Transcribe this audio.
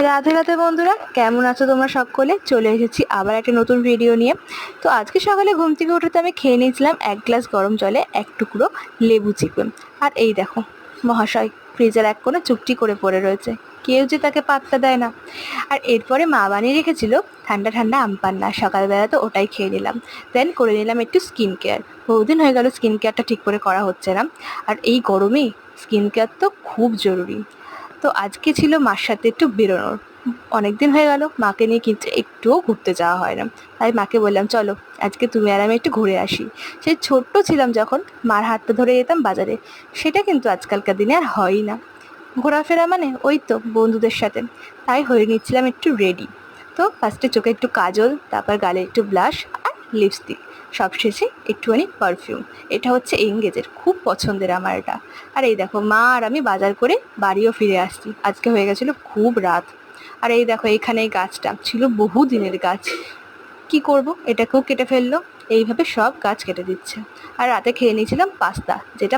রাধে রাধে বন্ধুরা, কেমন আছো তোমরা সকলে? চলে এসেছি আবার একটা নতুন ভিডিও নিয়ে। তো আজকে সকালে ঘুম থেকে উঠে তো আমি খেয়ে নিয়েছিলাম 1 গ্লাস গরম জলে 1 টুকরো লেবু চিপে। আর এই দেখো, মহাশয় ফ্রিজের এক কোণে চুপটি করে পড়ে রয়েছে, কেউ যে তাকে পাত্তা দেয় না। আর এরপরে মা বানিয়ে রেখেছিল ঠান্ডা ঠান্ডা আম পান্না, সকালবেলা তো ওটাই খেয়ে নিলাম। দেন করে নিলাম একটু স্কিন কেয়ার। বহুদিন হয়ে গেল স্কিন কেয়ারটা ঠিক করে করা হচ্ছে না, আর এই গরমে স্কিন কেয়ার তো খুব জরুরি। তো আজকে ছিল মার সাথে একটু বেরোনোর, অনেক দিন হয়ে গেল মাকে নিয়ে কিন্তু একটুও ঘুরতে যাওয়া হয় না। তাই মাকে বললাম, চলো আজকে তুমি আর আমি একটু ঘুরে আসি। সেই ছোট্ট ছিলাম যখন মার হাতটা ধরে যেতাম বাজারে, সেটা কিন্তু আজকালকার দিনে আর হয়ই না। ঘোরাফেরা মানে ওই তো বন্ধুদের সাথে। তাই হয়ে নিচ্ছিলাম একটু রেডি। তো ফার্স্টে চোখে একটু কাজল, তারপর গালে একটু ব্লাশ আর লিপস্টিক, সবশেষে একটুখানি পারফিউম। এটা হচ্ছে এঙ্গেজের, খুব পছন্দের আমার এটা। আর এই দেখো, মা আর আমি বাজার করে বাড়িও ফিরে আসছি, আজকে হয়ে গেছিলো খুব রাত। আর এই দেখো, এখানে এই গাছটা ছিল বহু দিনের গাছ, কি করব, এটাকেও কেটে ফেললো। এইভাবে সব গাছ কেটে দিচ্ছে। আর রাতে খেয়ে নিয়েছিলাম পাস্তা, যেটা